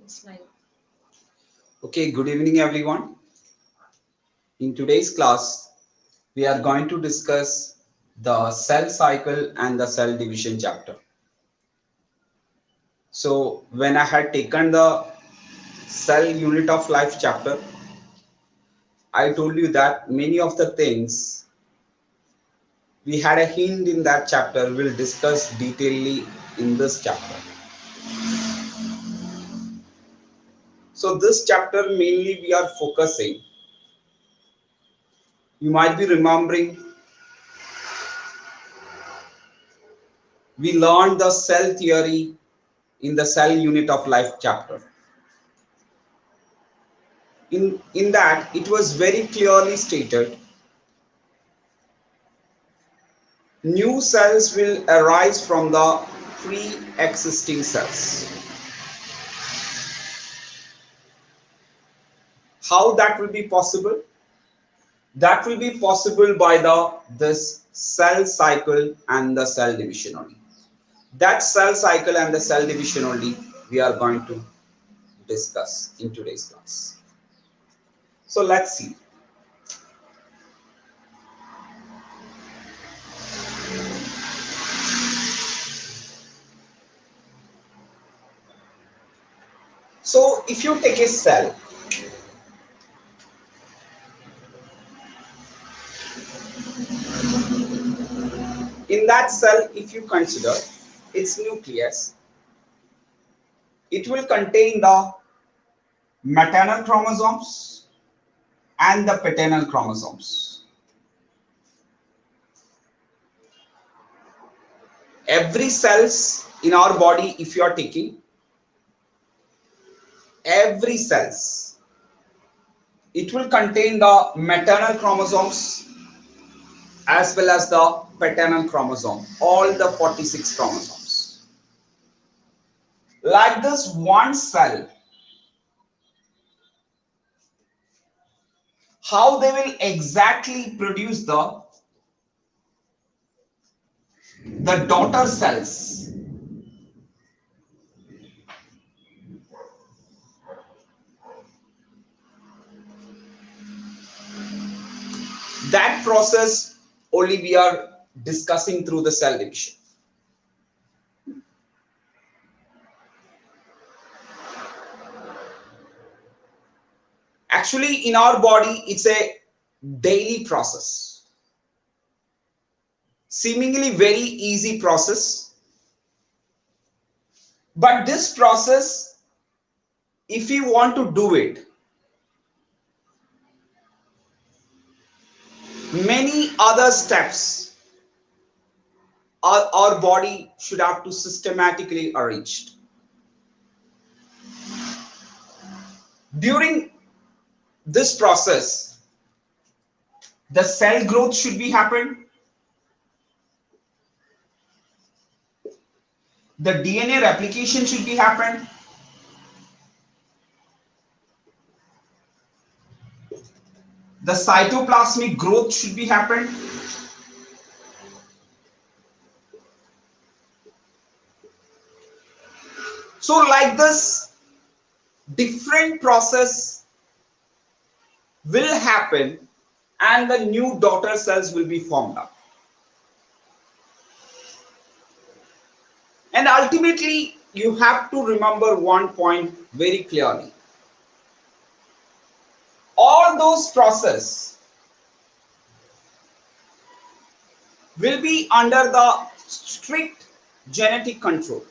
It's live. Okay, good evening everyone. In today's class, we are going to discuss the cell cycle and the cell division chapter. So, when I had taken the cell unit of life chapter, I told you that many of the things we had a hint in that chapter will discuss detailedly in this chapter. So, this chapter mainly we are focusing. You might be remembering we learned the cell theory in the cell unit of life chapter. In that, it was very clearly stated new cells will arise from the pre-existing cells. How that will be possible? That will be possible by this cell cycle and the cell division only. That cell cycle and the cell division only we are going to discuss in today's class. So let's see. So if you take a cell, in that cell, if you consider its nucleus, it will contain the maternal chromosomes and the paternal chromosomes. Every cells in our body, if you are taking, every cells, it will contain the maternal chromosomes as well as the paternal chromosome, all the 46 chromosomes. Like this one cell, how they will exactly produce the daughter cells. That process only we are discussing through the cell division. Actually, in our body, it's a daily process. Seemingly very easy process. But this process, if you want to do it, many other steps our body should have to systematically arranged. During this process, the cell growth should be happen. The DNA replication should be happen. The cytoplasmic growth should be happen. So like this, different process will happen and the new daughter cells will be formed up. And ultimately, you have to remember one point very clearly. All those processes will be under the strict genetic control.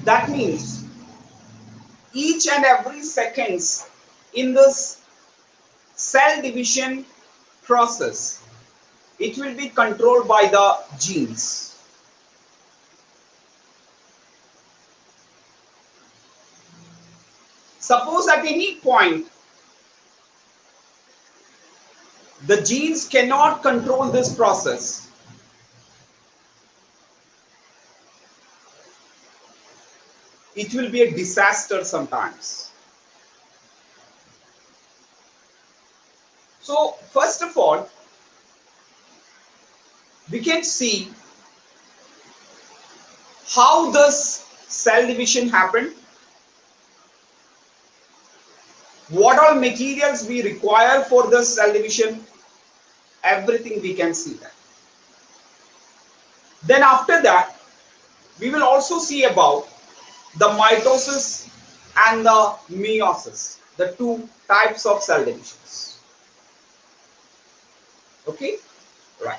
That means each and every seconds in this cell division process, it will be controlled by the genes. Suppose at any point the genes cannot control this process, it will be a disaster sometimes. So first of all, we can see how this cell division happened, what all materials we require for this cell division, everything we can see that. Then after that, we will also see about the mitosis and the meiosis, the two types of cell divisions. Okay, right.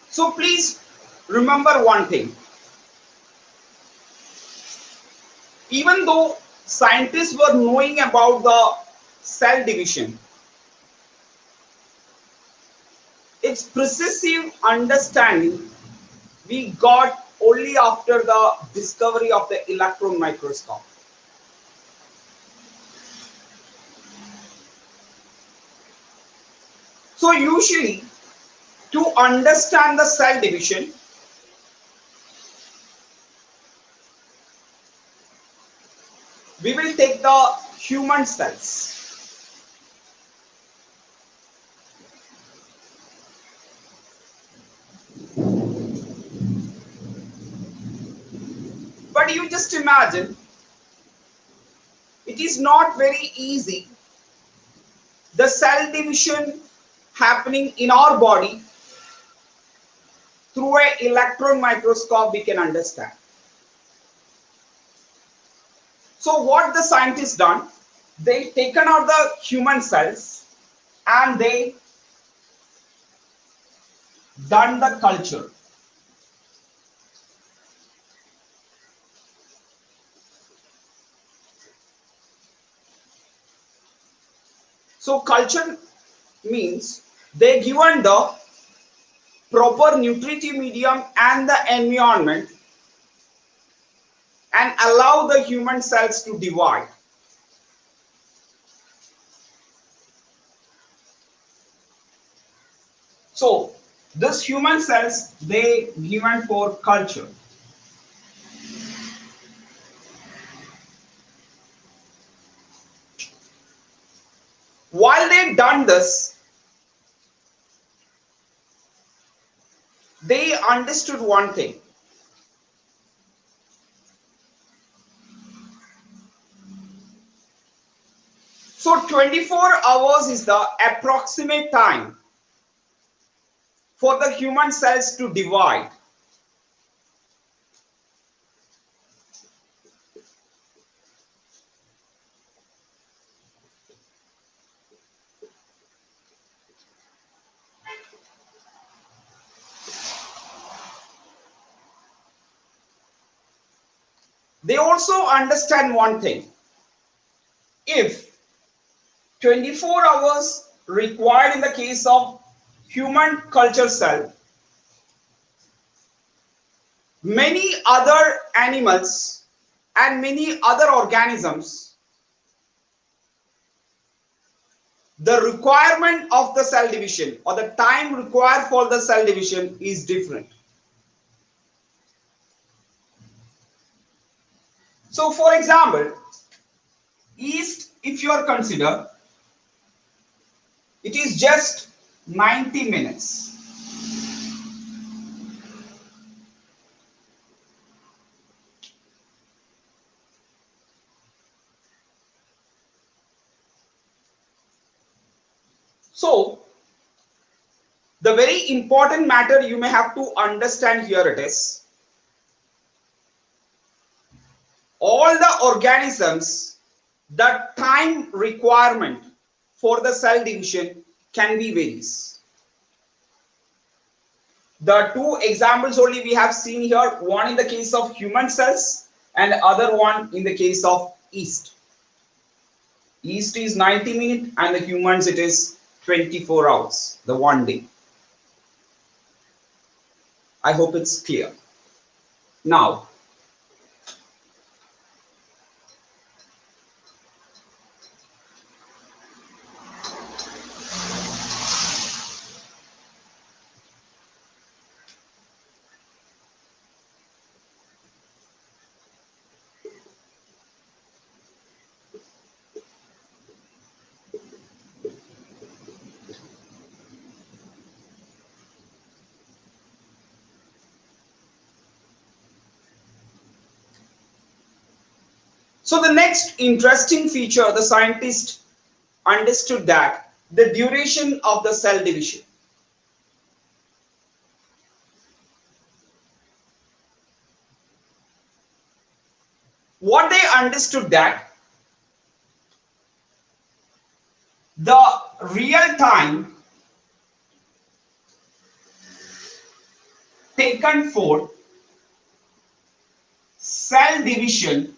So please remember one thing. Even though scientists were knowing about the cell division, its precise understanding we got only after the discovery of the electron microscope. So usually, to understand the cell division, we will take the human cells. But you just imagine, it is not very easy. The cell division happening in our body through an electron microscope we can understand. So what the scientists done, they taken out the human cells and they done the culture. So culture means they given the proper nutritive medium and the environment and allow the human cells to divide. So this human cells they given for culture. While they done this, they understood one thing. So 24 hours is the approximate time for the human cells to divide. They also understand one thing. If 24 hours required in the case of human culture cell, many other animals and many other organisms, the requirement of the cell division or the time required for the cell division is different. So for example, yeast, if you are consider, it is just 90 minutes. So the very important matter you may have to understand here it is, all the organisms, the time requirement for the cell division can be varies. The two examples only we have seen here, one in the case of human cells and other one in the case of yeast. Yeast is 90 minutes and the humans it is 24 hours, the one day. I hope it's clear. Now, So the next interesting feature, the scientist understood that the duration of the cell division. What they understood that the real time taken for cell division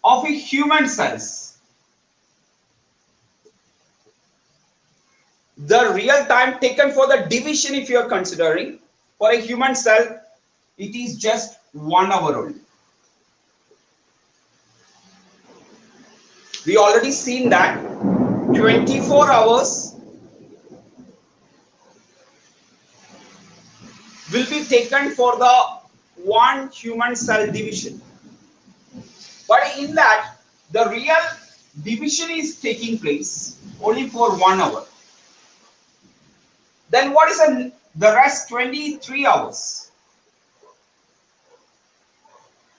of a human cells, the real time taken for the division, if you are considering for a human cell, it is just 1 hour only. We already seen that 24 hours will be taken for the one human cell division, but in that the real division is taking place only for 1 hour. Then what is the rest 23 hours?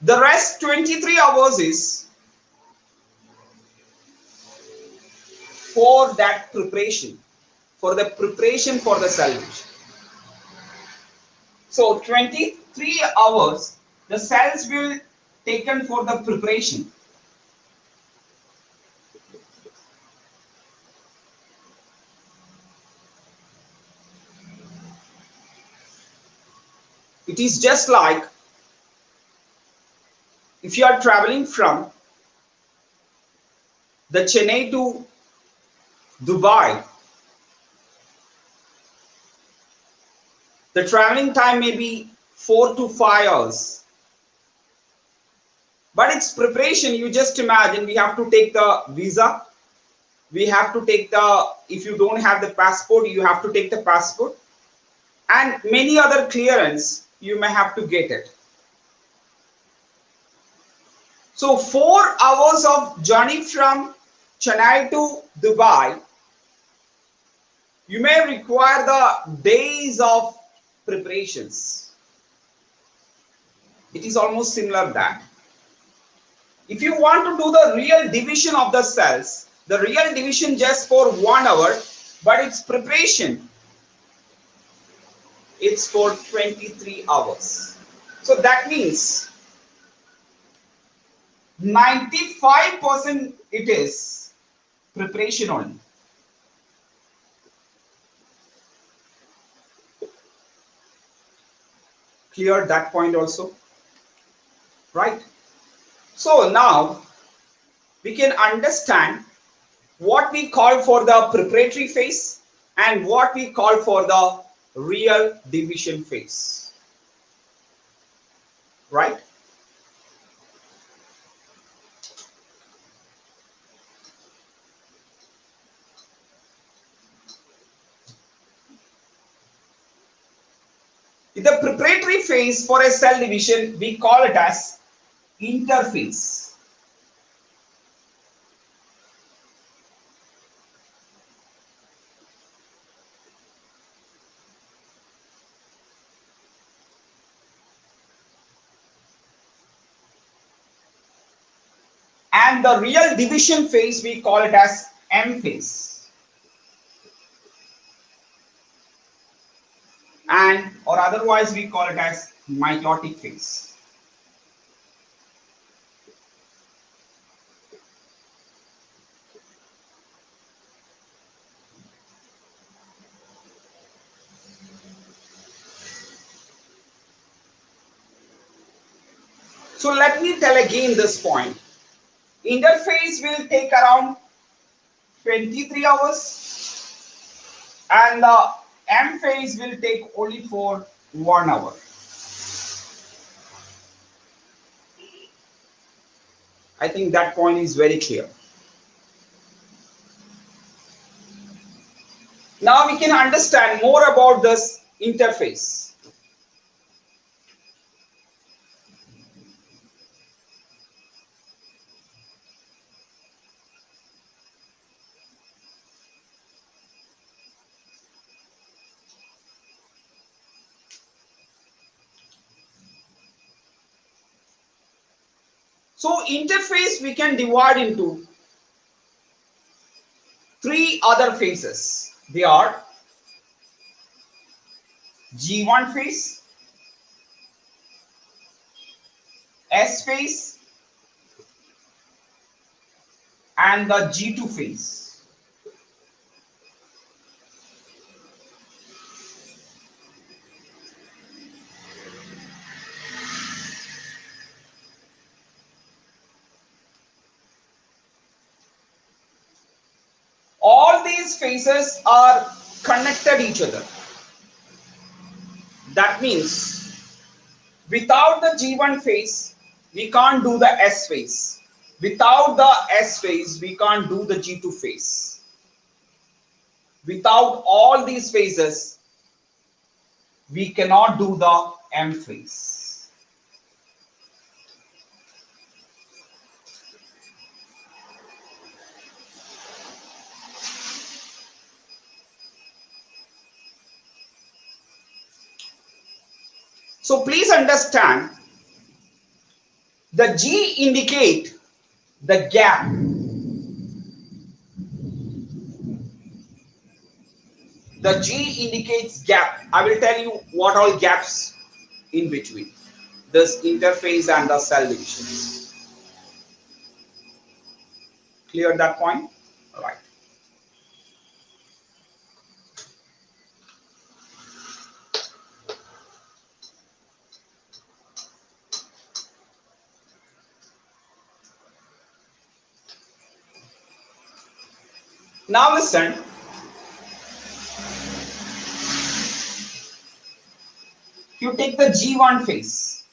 The rest 23 hours is for that preparation, for the preparation for the cell division. So 23 hours the cells will taken for the preparation. It is just like if you are traveling from the Chennai to Dubai, the traveling time may be 4 to 5 hours. But its preparation, you just imagine, we have to take the visa, we have to take the, if you don't have the passport, you have to take the passport, and many other clearance you may have to get it. So 4 hours of journey from Chennai to Dubai, you may require the days of preparations. It is almost similar that if you want to do the real division of the cells, the real division just for 1 hour, but its preparation, it's for 23 hours. So that means 95% it is preparation only. Clear that point also, right? So now we can understand what we call for the preparatory phase and what we call for the real division phase, right? In the preparatory phase for a cell division, we call it as interphase. And the real division phase, we call it as M phase. And or otherwise we call it as mitotic phase. So let me tell again this point. Interphase will take around 23 hours and the M phase will take only for 1 hour. I think that point is very clear. Now we can understand more about this interphase. So interphase we can divide into three other phases. They are G1 phase, S phase, and the G2 phase. All these phases are connected each other. That means without the G1 phase, we can't do the S phase. Without the S phase, we can't do the G2 phase. Without all these phases, we cannot do the M phase. So please understand, the G indicate the gap. The G indicates gap. I will tell you what all gaps in between this interphase and the cell divisions. Clear that point? All right. Now listen. You take the G1 phase.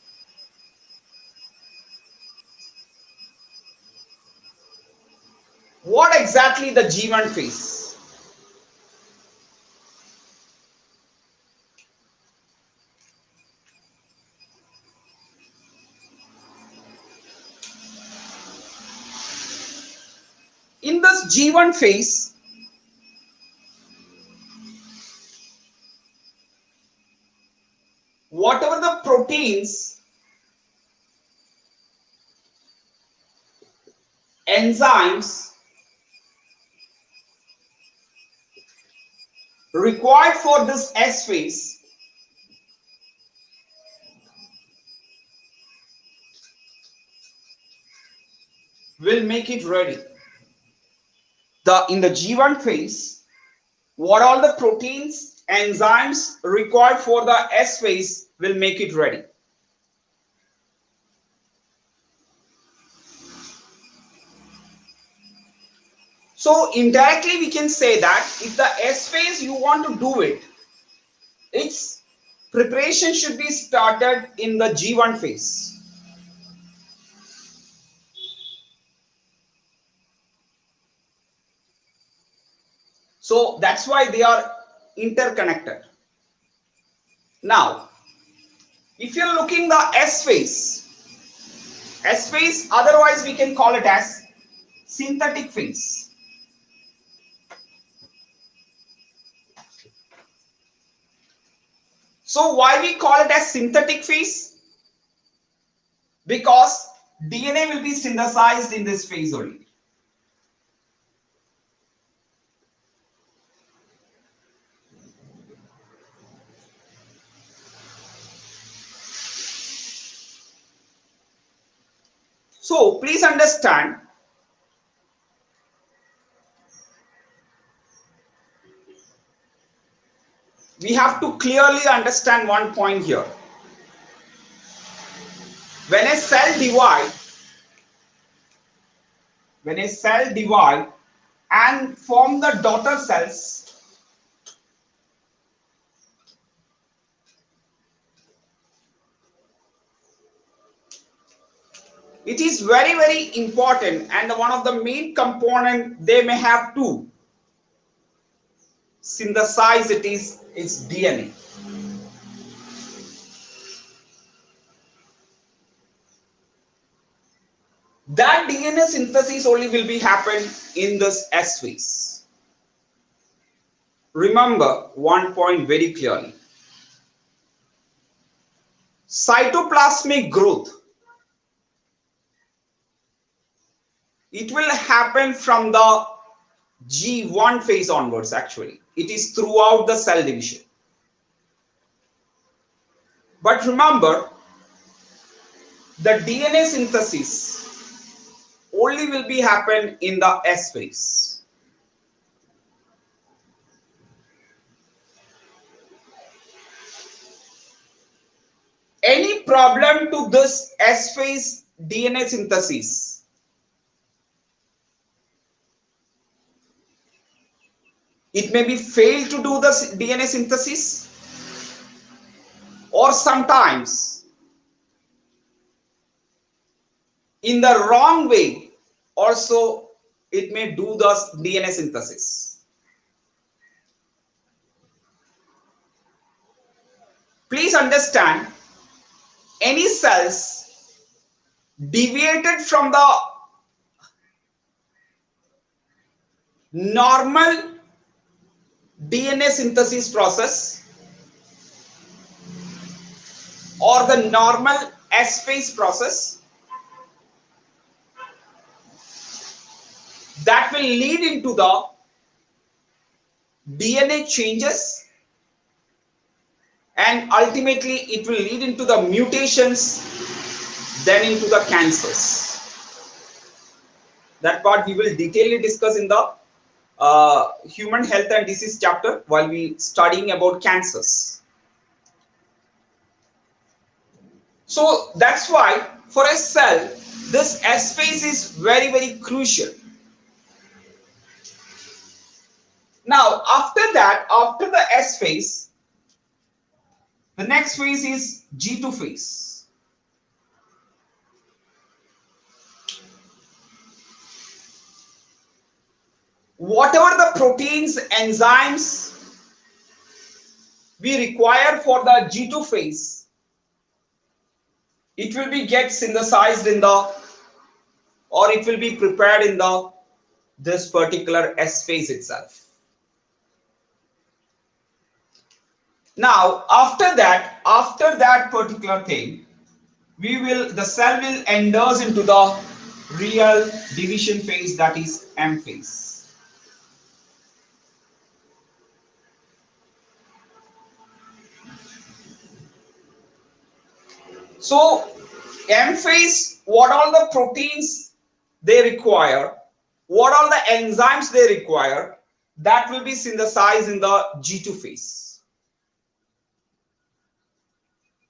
What exactly the G1 phase? In this G1 phase, whatever the proteins, enzymes required for this S phase will make it ready. In the G1 phase, what all the proteins, enzymes required for the S phase will make it ready. So indirectly we can say that if the S phase you want to do it, its preparation should be started in the G1 phase. So that's why they are interconnected. Now, if you're looking the S phase, otherwise we can call it as synthetic phase. So why we call it as synthetic phase? Because DNA will be synthesized in this phase only. So please understand, we have to clearly understand one point here. When a cell divide and form the daughter cells, it is very, very important, and one of the main component they may have to synthesize it is its DNA. That DNA synthesis only will be happen in this S phase. Remember one point very clearly. Cytoplasmic growth it will happen from the G1 phase onwards. Actually, it is throughout the cell division. But remember, the DNA synthesis only will be happen in the S phase. Any problem to this S phase DNA synthesis, it may be fail to do the DNA synthesis, or sometimes in the wrong way also it may do the DNA synthesis. Please understand, any cells deviated from the normal DNA synthesis process or the normal S phase process, that will lead into the DNA changes, and ultimately it will lead into the mutations, then into the cancers. That part we will detailedly discuss in the human health and disease chapter while we studying about cancers. So that's why for a cell, this S phase is very, very crucial. Now, after that, after the S phase, the next phase is G2 phase. Whatever the proteins, enzymes we require for the G2 phase, it will be get synthesized in the, or it will be prepared in the this particular S phase itself. Now, after that particular thing, the cell will enters into the real division phase, that is M phase. So M phase, what all the proteins they require, what all the enzymes they require, that will be synthesized in the G2 phase.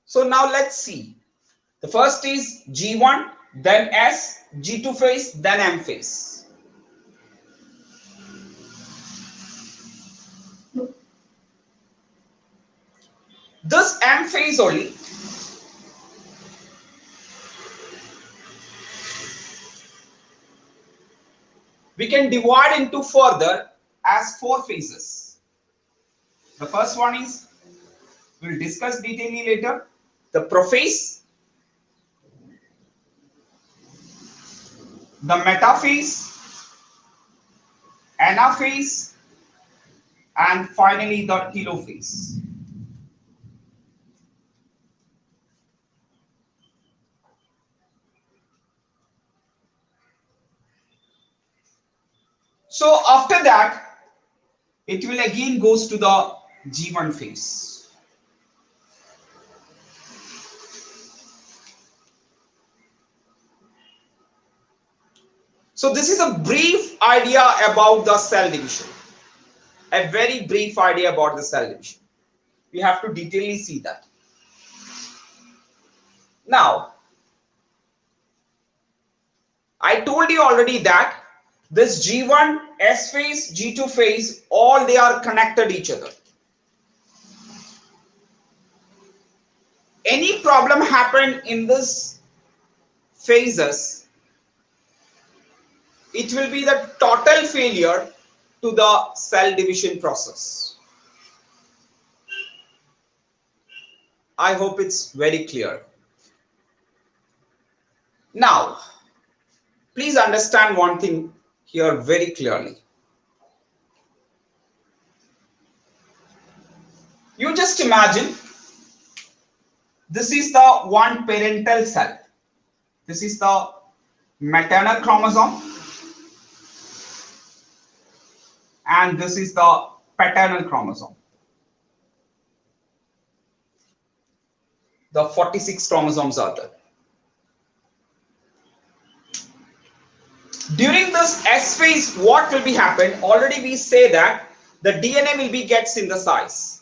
So now let's see. The first is G1, then S, G2 phase, then M phase. This M phase only, we can divide into further as 4 phases. The first one is, we'll discuss detailedly later, the prophase, the metaphase, anaphase, and finally the telophase. So after that, it will again goes to the G1 phase. So this is a brief idea about the cell division. A very brief idea about the cell division. We have to detailedly see that. Now, I told you already that this G1, S phase, G2 phase, all they are connected each other. Any problem happen in this phases, it will be the total failure to the cell division process. I hope it's very clear. Now, please understand one thing here very clearly. You just imagine, this is the one parental cell. This is the maternal chromosome. and this is the paternal chromosome. The 46 chromosomes are there. During this S phase, what will be happen? Already we say that the DNA will be get synthesized.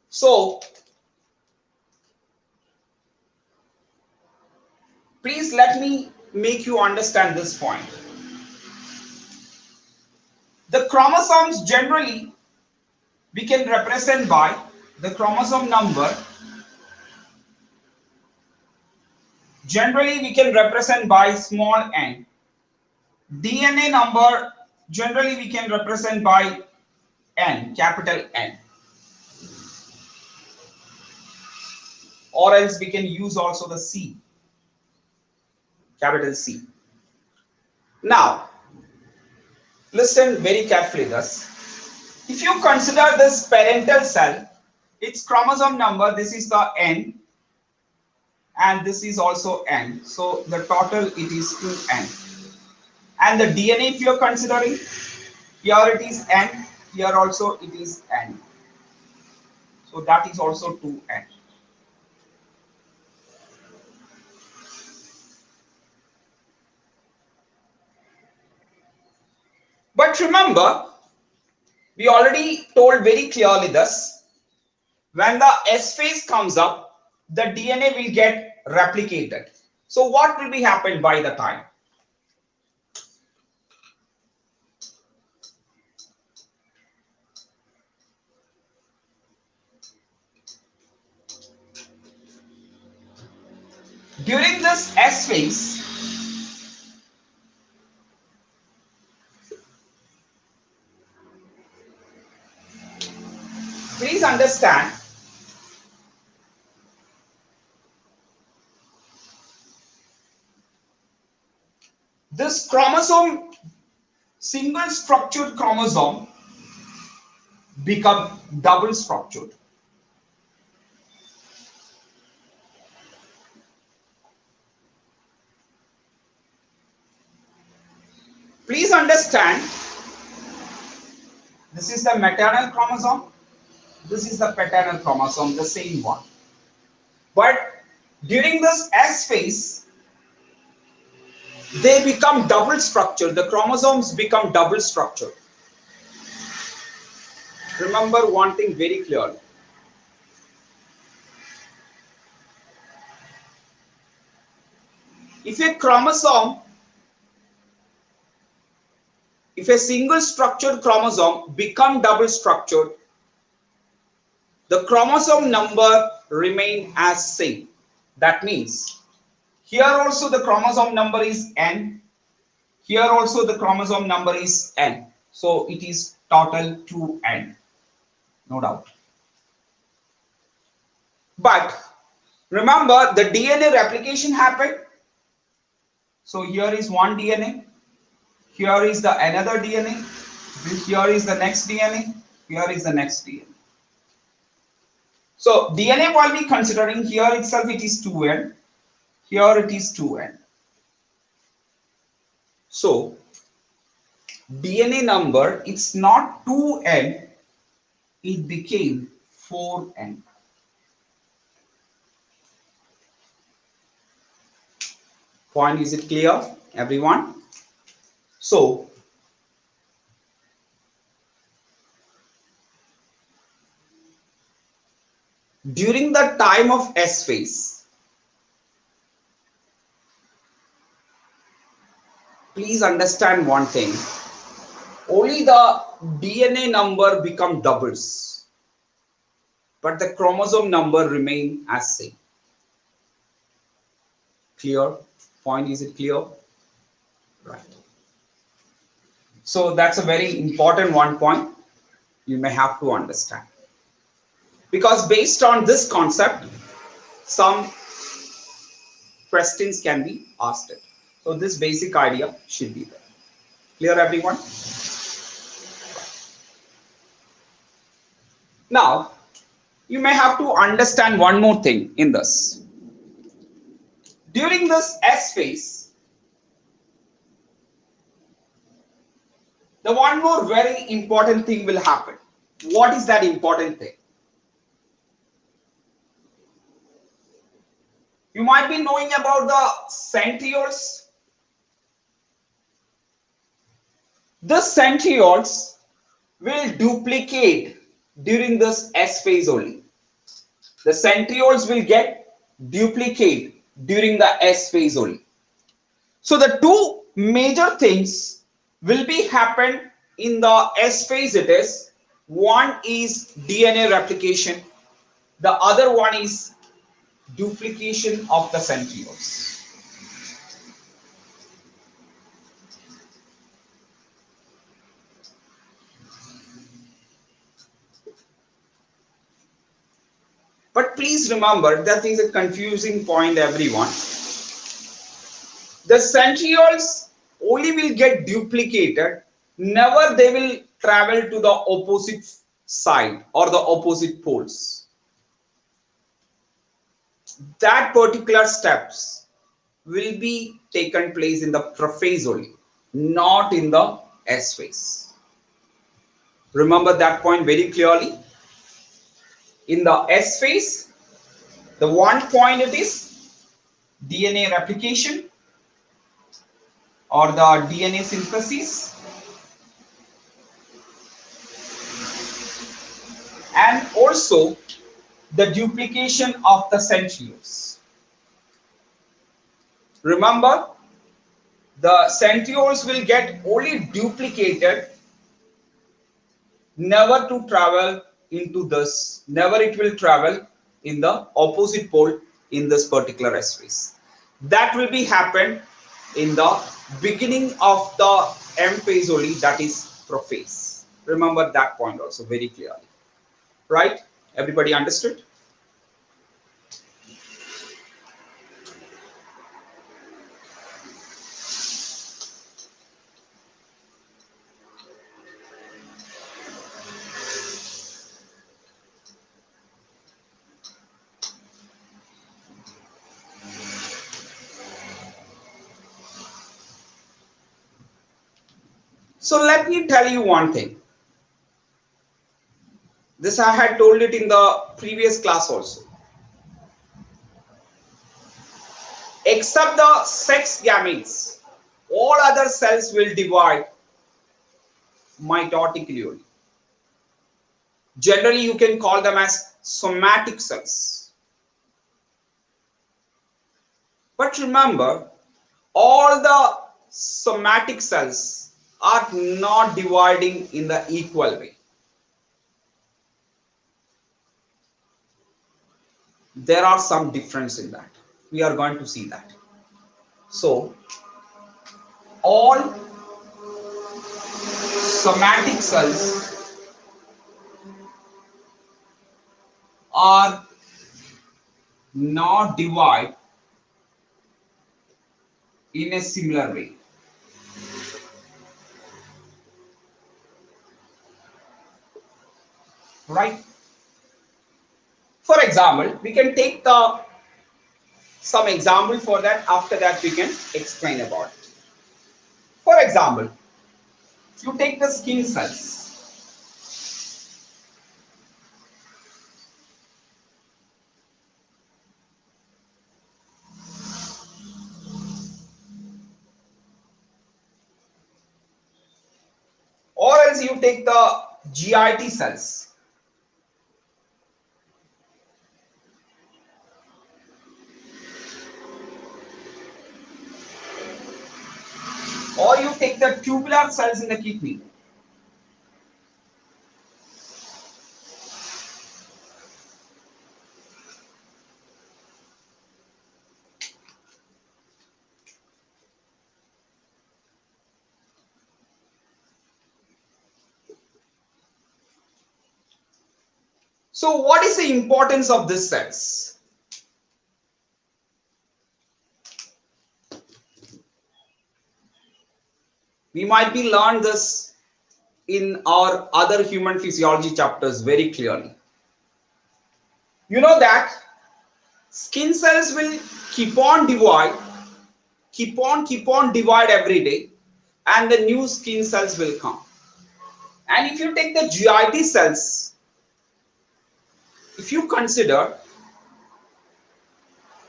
So please let me make you understand this point. The chromosomes generally we can represent by the chromosome number. Generally we can represent by small n. DNA number generally we can represent by n, capital N. Or else we can use also the C, capital C. Now listen very carefully thus. If you consider this parental cell, its chromosome number, this is the N and this is also N. So the total it is 2N. And the DNA if you are considering, here it is N, here also it is N. So that is also 2N. But remember, we already told very clearly this, when the S phase comes up, the DNA will get replicated. So what will be happen by the time? During this S phase, please understand, this chromosome, single structured chromosome become double structured. Please understand, this is the maternal chromosome, this is the paternal chromosome, the same one. But during this S phase, they become double structured. The chromosomes become double structured. Remember one thing very clearly. If a chromosome, if a single structured chromosome become double structured, the chromosome number remain as same. That means here also the chromosome number is N, here also the chromosome number is N. So it is total 2N, no doubt. But remember the DNA replication happened. So here is one DNA, here is the another DNA, here is the next DNA, here is the next DNA. So DNA while we considering, here itself it is 2N, here it is 2N. So DNA number, it's not 2N, it became 4N. Point, is it clear, everyone? So during the time of S phase, please understand one thing, only the DNA number become doubles, but the chromosome number remain as same. Clear? Point, is it clear? Right. So that's a very important one point you may have to understand. Because based on this concept, some questions can be asked. So this basic idea should be there. Clear, everyone? Now, you may have to understand one more thing in this. During this S phase, the one more very important thing will happen. What is that important thing? You might be knowing about the centrioles. The centrioles will duplicate during this S phase only. The centrioles will get duplicate during the S phase only. So the two major things will be happen in the S phase. It is, one is DNA replication, the other one is duplication of the centrioles. But please remember, that is a confusing point, everyone. The centrioles only will get duplicated, never they will travel to the opposite side or the opposite poles. That particular steps will be taken place in the prophase only, not in the S phase. Remember that point very clearly. In the S phase, the one point it is DNA replication or the DNA synthesis, and also the duplication of the centrioles. Remember, the centrioles will get only duplicated, never to travel into this, never it will travel in the opposite pole in this particular S phase. That will be happen in the beginning of the M phase only, that is prophase. Remember that point also very clearly. Right? Everybody understood? So let me tell you one thing. This I had told it in the previous class also. Except the sex gametes, all other cells will divide mitotically only. Generally, you can call them as somatic cells. But remember, all the somatic cells are not dividing in the equal way. There are some difference in that. We are going to see that. So, all somatic cells are not divided in a similar way. Right? For example, we can take some example for that. After that, we can explain about it. For example, you take the skin cells. Or else you take the GIT cells. Or you take the tubular cells in the kidney. So what is the importance of these cells? We might be learned this in our other human physiology chapters very clearly. You know that skin cells will keep on divide every day, and the new skin cells will come. And if you take the GIT cells, if you consider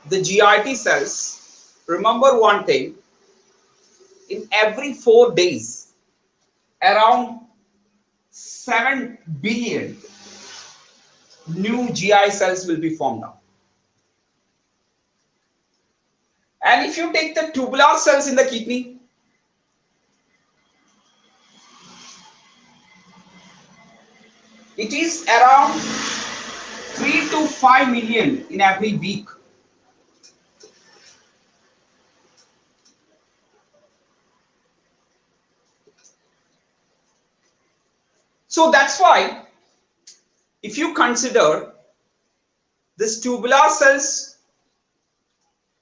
the GIT cells, remember one thing, in every 4 days, around 7 billion new GI cells will be formed now. And if you take the tubular cells in the kidney, it is around 3 to 5 million in every week. So that's why if you consider this tubular cells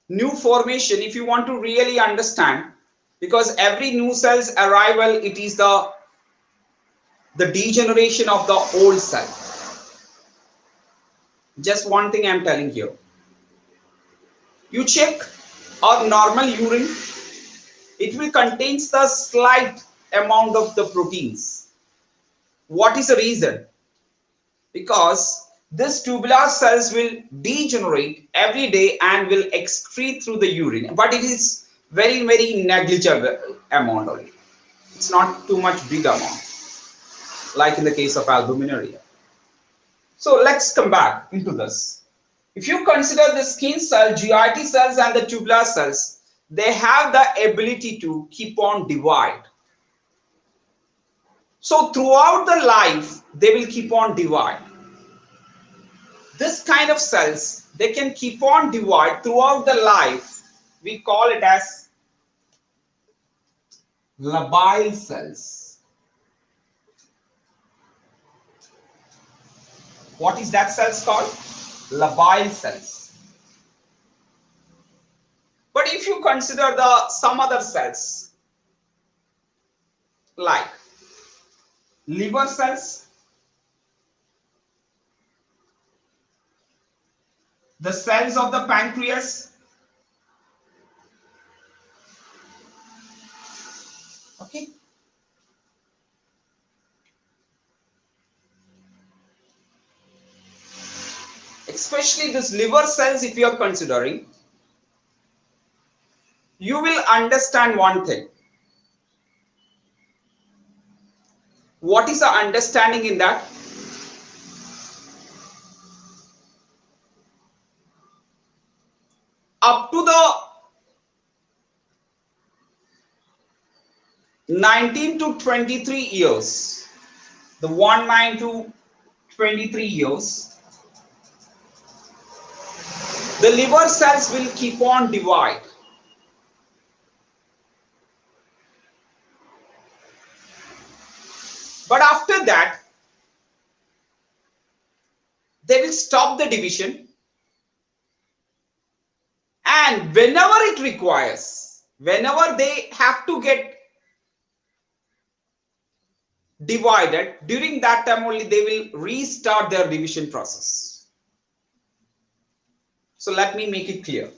new formation, if you want to really understand, because every new cell's arrival, it is the degeneration of the old cell. Just one thing I'm telling here. You check a normal urine, it will contain the slight amount of the proteins. What is the reason? Because this tubular cells will degenerate every day and will excrete through the urine, but it is very negligible amount only. It's not too much big amount, like in the case of albuminuria. So let's come back into this. If you consider the skin cell, GIT cells and the tubular cells, they have the ability to keep on divide. So throughout the life, they will keep on divide. This kind of cells, they can keep on divide throughout the life. We call it as labile cells. What is that cells called? Labile cells. But if you consider some other cells like liver cells, the cells of the pancreas, okay, especially this liver cells, if you are considering, you will understand one thing. What is the understanding in that? Up to the 19 to 23 years, the 19 to 23 years, the liver cells will keep on divide. But after that, they will stop the division, and whenever it requires, whenever they have to get divided, during that time only they will restart their division process. So let me make it clear.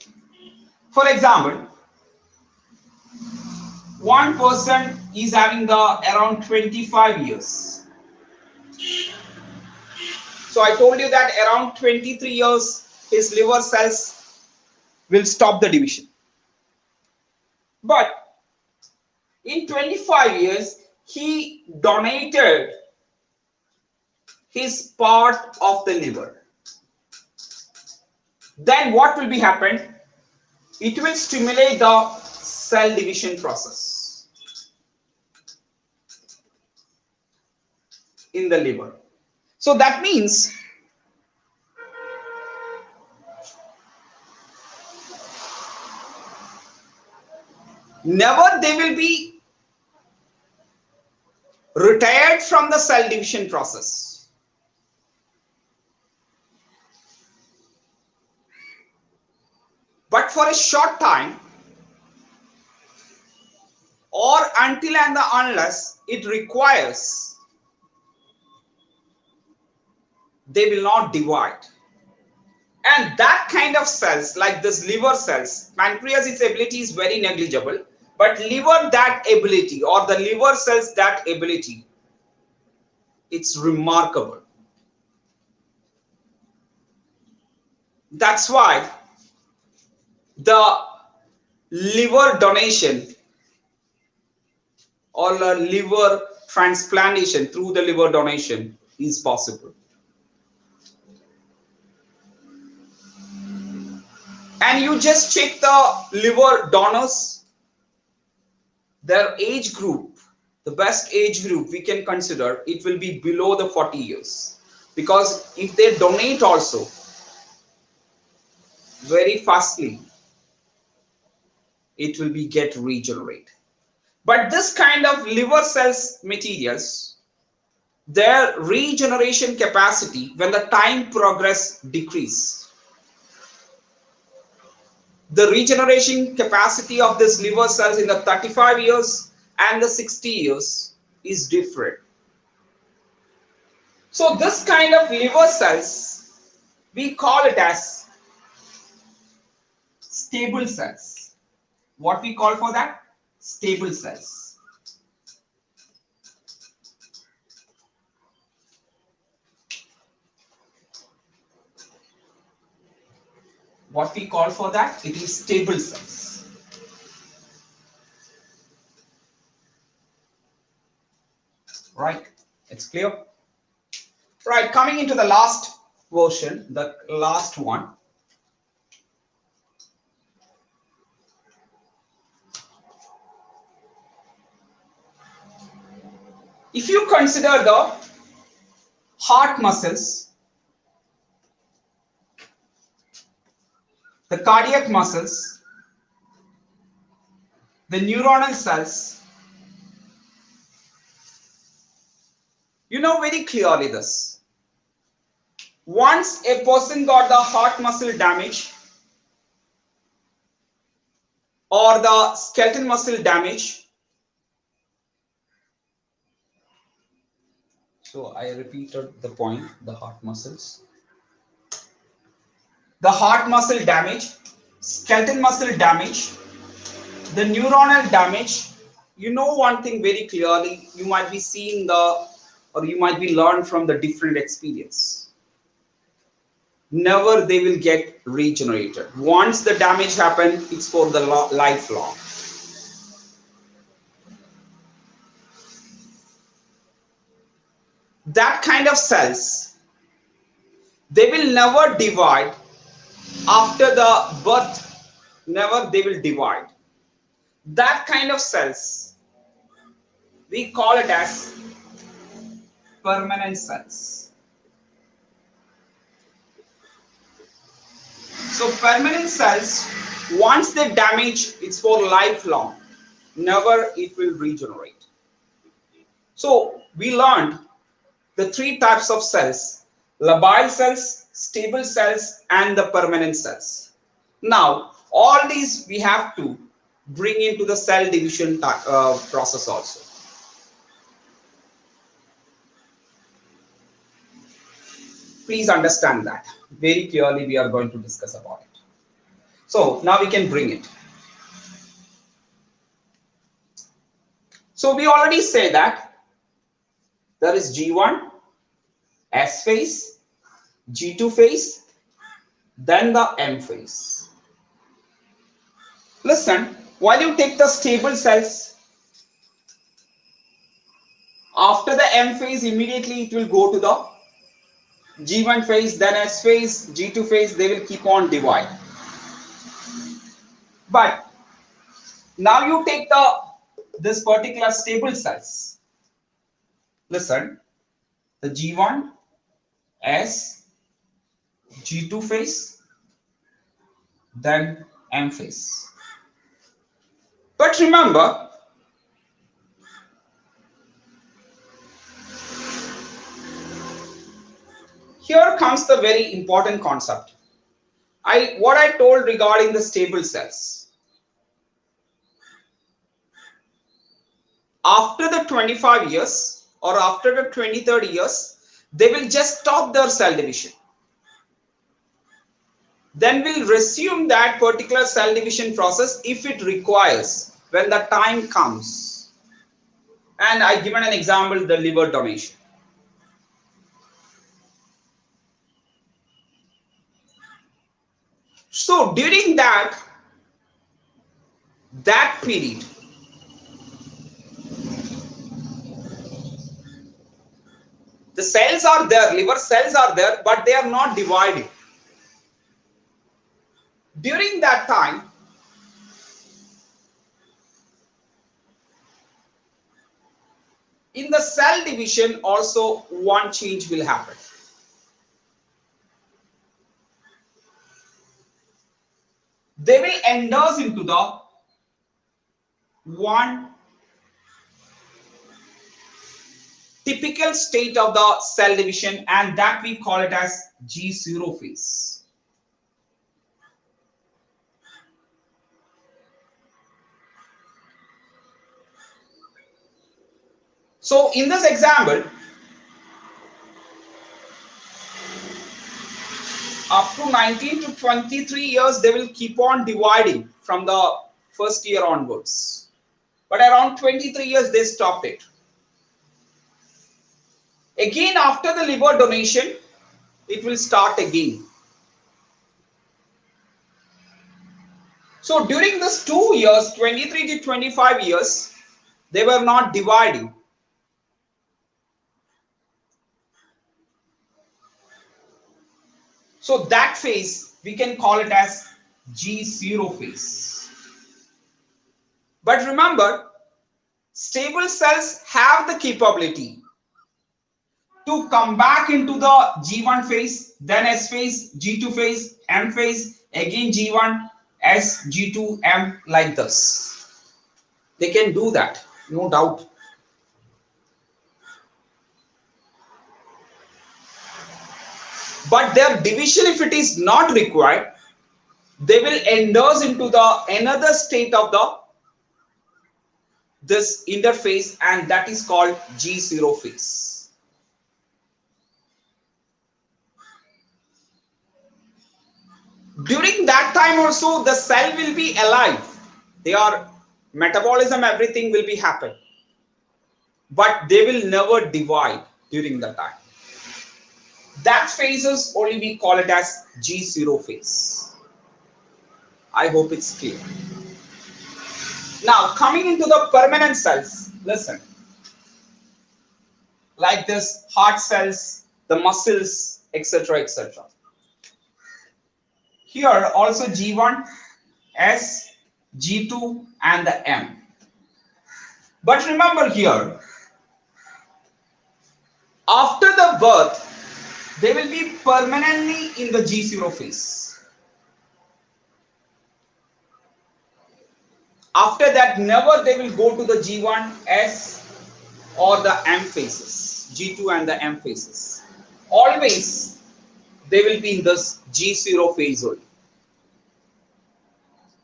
For example, one person is having the around 25 years. So I told you that around 23 years his liver cells will stop the division. But in 25 years he donated his part of the liver. Then what will be happen? It will stimulate the cell division process in the liver. So that means never they will be retired from the cell division process. But for a short time, or until and unless it requires, they will not divide. And that kind of cells, like this liver cells, pancreas, its ability is very negligible, but liver, that ability, or the liver cells, that ability, It's remarkable. That's why the liver donation or a liver transplantation through the liver donation is possible. And you just check the liver donors, their age group, the best age group we can consider, it will be below the 40 years. Because if they donate also very fastly, it will be get regenerate. But this kind of liver cells materials, their regeneration capacity when the time progress decrease. The regeneration capacity of this liver cells in the 35 years and the 60 years is different. So this kind of liver cells, we call it as stable cells. What we call for that? Stable cells. What we call for that? It is stable cells. Right? It's clear? Right, coming into the last version, the last one. If you consider the heart muscles, the cardiac muscles, the neuronal cells, you know very clearly this. Once a person got the heart muscle damage or the skeletal muscle damage, so I repeated the point, the heart muscles. The heart muscle damage, skeletal muscle damage, the neuronal damage, you know one thing very clearly, you might be seeing or you might be learned from the different experience. Never they will get regenerated. Once the damage happens, it's for the lifelong. That kind of cells, they will never divide after the birth, never they will divide. That kind of cells, we call it as permanent cells. So permanent cells, once they damage, it's for lifelong. Never it will regenerate. So we learned the three types of cells: labile cells, stable cells, and the permanent cells. Now, all these we have to bring into the cell division process also. Please understand that. Very clearly we are going to discuss about it. So now we can bring it. So we already say that there is G1, S phase, G2 phase, then the M phase. Listen, while you take the stable cells, after the M phase, immediately it will go to the G1 phase, then S phase, G2 phase, they will keep on divide. But now you take this particular stable cells. Listen, the G1, S, G2 phase, then M phase. But remember, here comes the very important concept. What I told regarding the stable cells. After the 25 years or after the 20-30 years, they will just stop their cell division. Then we'll resume that particular cell division process if it requires, when the time comes. And I given an example, the liver donation. So during that period, the cells are there, liver cells are there, but they are not dividing. During that time, in the cell division also one change will happen. They will endorse into the one typical state of the cell division, and that we call it as G0 phase. So in this example, up to 19 to 23 years, they will keep on dividing from the first year onwards. But around 23 years, they stopped it. Again, after the liver donation, it will start again. So during this 2 years, 23 to 25 years, they were not dividing. So that phase, we can call it as G0 phase. But remember, stable cells have the capability to come back into the G1 phase, then S phase, G2 phase, M phase, again G1, S, G2, M, like this. They can do that, no doubt. But their division, if it is not required, they will endorse into the another state of this interface, and that is called G0 phase. During that time also, the cell will be alive. Their metabolism, everything will be happen, but they will never divide during the time. That phases only we call it as G0 phase. I hope it's clear. Now coming into the permanent cells, listen, like this heart cells, the muscles, etc., etc. Here also G1, S, G2 and the M. But remember here, after the birth, they will be permanently in the G0 phase. After that, never they will go to the G1, S or the M phases, G2 and the M phases. Always they will be in this G0 phase only.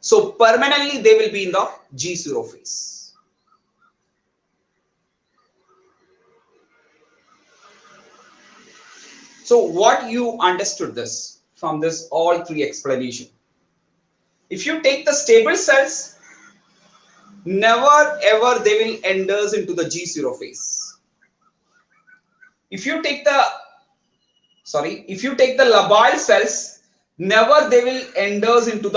So permanently they will be in the G0 phase. So what you understood this from this all three explanation? If you take the stable cells, never ever they will endorse into the G0 phase. If you take the labile cells, never they will endorse into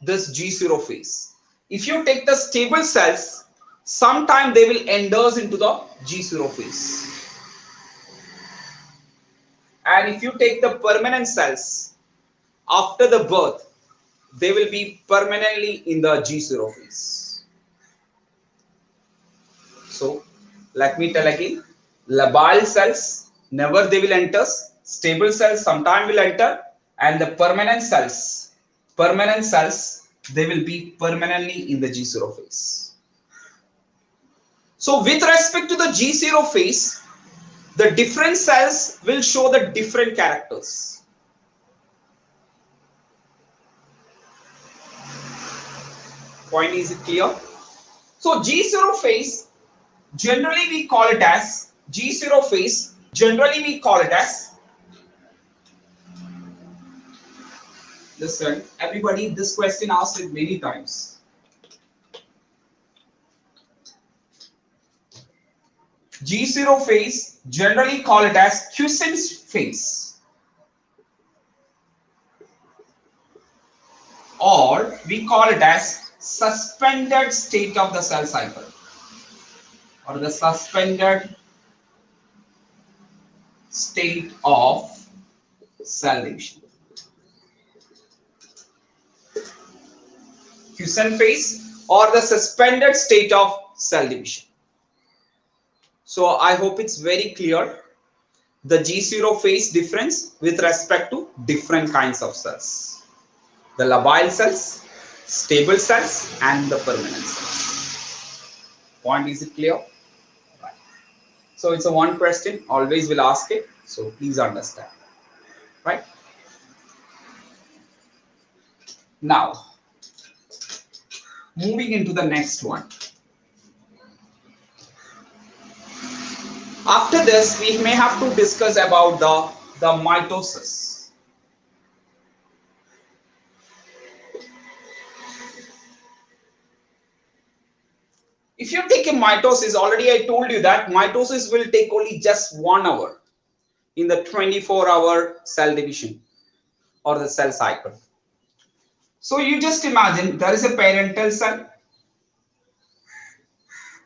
this G0 phase. If you take the stable cells, sometime they will endorse into the G0 phase. And if you take the permanent cells, after the birth, they will be permanently in the G0 phase. So let me tell again, labile cells, never they will enter, stable cells sometime will enter, and the permanent cells, they will be permanently in the G0 phase. So with respect to the G0 phase, the different cells will show the different characters. Point is clear? So G0 phase, generally we call it as listen, everybody, this question asked it many times. G0 phase, generally call it as quiescence phase. or we call it as suspended state of the cell cycle, or the suspended state of cell division. Quiescent phase or the suspended state of cell division. So I hope it's very clear the G0 phase difference with respect to different kinds of cells. The labile cells, stable cells and the permanent cells. Point, is it clear? Right. So it's a one question, always will ask it. So please understand. Right. Now, moving into the next one. After this, we may have to discuss about the mitosis. If you take a mitosis, already I told you that mitosis will take only just 1 hour in the 24-hour cell division or the cell cycle. So you just imagine there is a parental cell,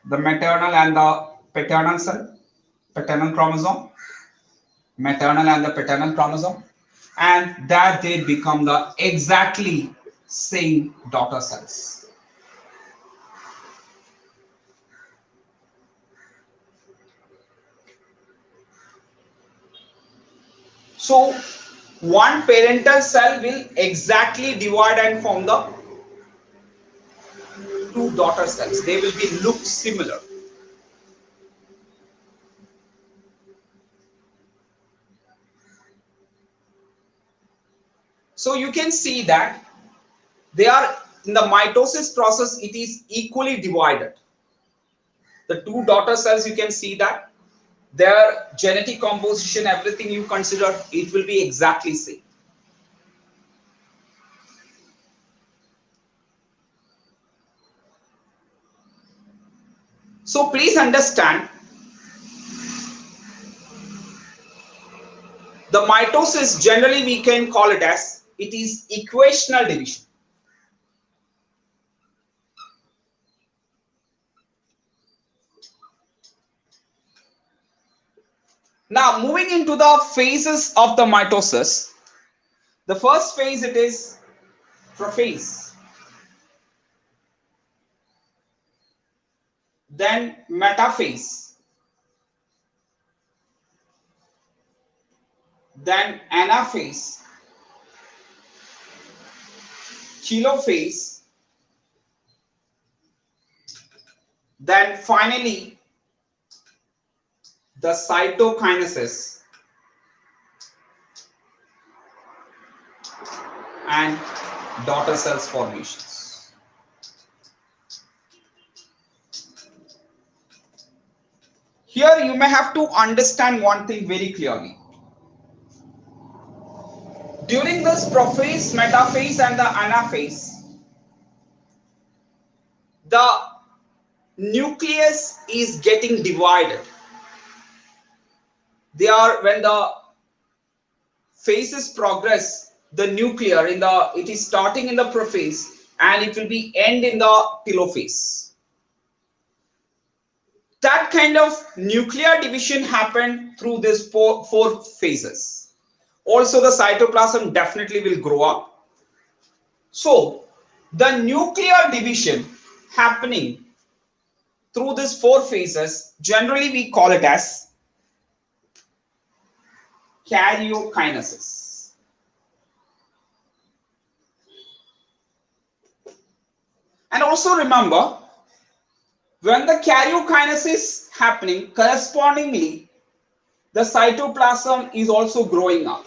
the maternal and the paternal cell, paternal chromosome, maternal and the paternal chromosome, and that they become the exactly same daughter cells. So one parental cell will exactly divide and form the two daughter cells. They will be look similar. So you can see that they are in the mitosis process, it is equally divided. The two daughter cells, you can see that their genetic composition, everything you consider, it will be exactly same. So please understand, the mitosis generally we can call it as it is equational division. Now moving into the phases of the mitosis, the first phase it is prophase, then metaphase, then anaphase, telophase, then finally the cytokinesis and daughter cells formations. Here you may have to understand one thing very clearly. During this prophase, metaphase and the anaphase, the nucleus is getting divided. They are, when the phases progress, the nuclear in the, it is starting in the prophase and it will be end in the telophase. That kind of nuclear division happened through these four phases. Also the cytoplasm definitely will grow up. So the nuclear division happening through these four phases, generally we call it as karyokinesis. And also remember, when the karyokinesis is happening, correspondingly the cytoplasm is also growing up.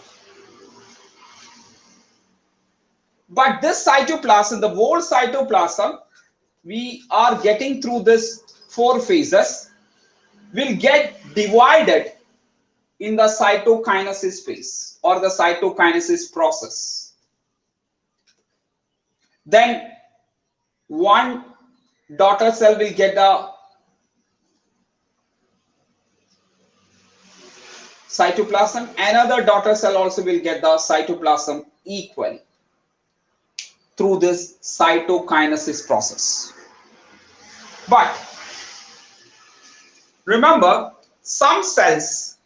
But this cytoplasm, the whole cytoplasm, we are getting through this four phases, will get divided in the cytokinesis phase or the cytokinesis process. Then one daughter cell will get the cytoplasm, another daughter cell also will get the cytoplasm equally through this cytokinesis process. But remember, some cells,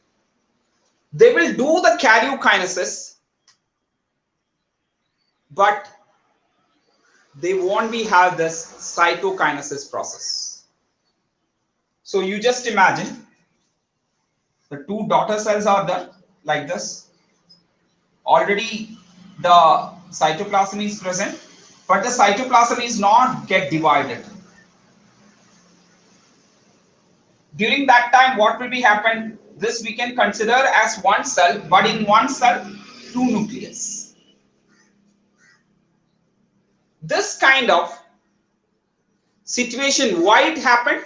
they will do the karyokinesis, but they won't be have this cytokinesis process. So you just imagine the two daughter cells are there like this. Already the cytoplasm is present, but the cytoplasm is not get divided. During that time, what will be happen? This we can consider as one cell, but in one cell, two nucleus. This kind of situation, why it happened?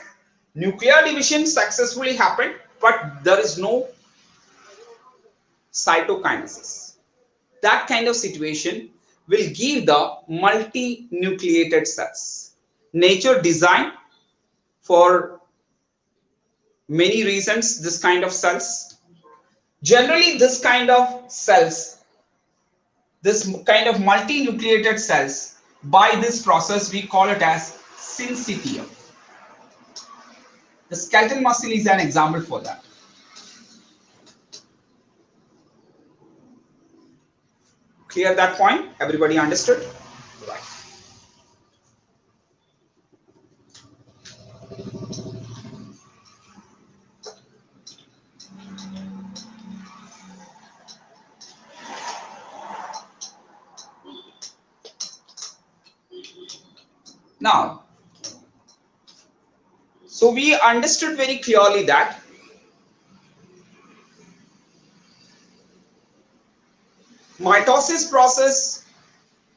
Nuclear division successfully happened, but there is no cytokinesis. That kind of situation will give the multinucleated cells. Nature designed for many reasons this kind of cells. Generally, this kind of cells, this kind of multinucleated cells, by this process we call it as syncytium. The skeletal muscle is an example for that. Clear that point? Everybody understood? Right. Now, so we understood very clearly that mitosis process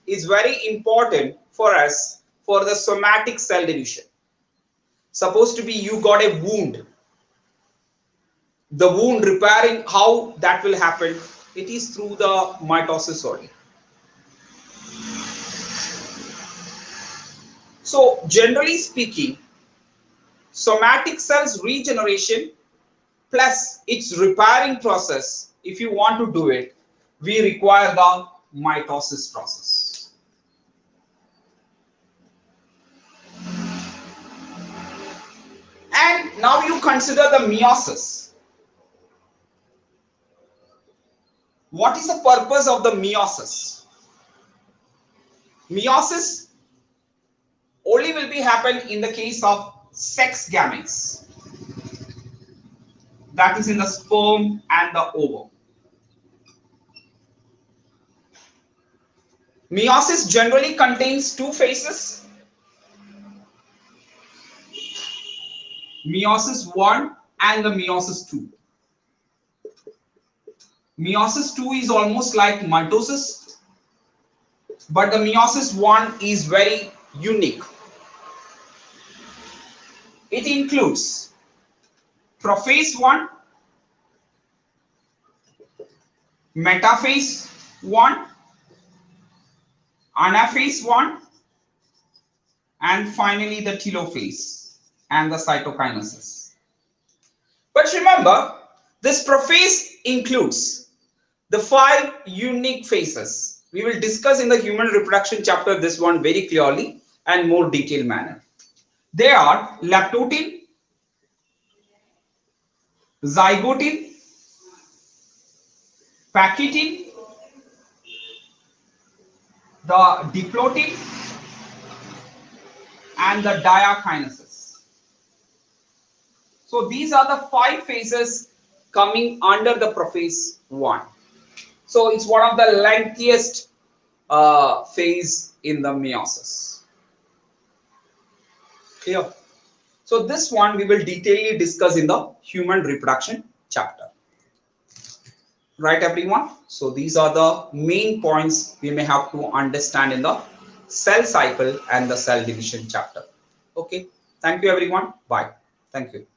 is very important for us for the somatic cell division. Supposed to be you got a wound. The wound repairing, how that will happen? It is through the mitosis only. So generally speaking, somatic cells regeneration plus its repairing process, if you want to do it, we require the mitosis process. And now you consider the meiosis. What is the purpose of the meiosis? Meiosis only will be happen in the case of sex gametes. That is in the sperm and the ovum. Meiosis generally contains two phases. Meiosis 1 and the meiosis 2. Meiosis 2 is almost like mitosis, but the meiosis 1 is very unique. It includes prophase 1, metaphase 1, anaphase 1, and finally the telophase and the cytokinesis. But remember, this prophase includes the 5 unique phases. We will discuss in the human reproduction chapter this one very clearly and more detailed manner. They are lactotin, zygotin, pachytin, the diplotin, and the diakinesis. So these are the 5 phases coming under the prophase 1. So it's one of the lengthiest phase in the meiosis. Clear? So this one we will detailedly discuss in the human reproduction chapter. Right, everyone? So these are the main points we may have to understand in the cell cycle and the cell division chapter. Okay. Thank you, everyone. Bye. Thank you.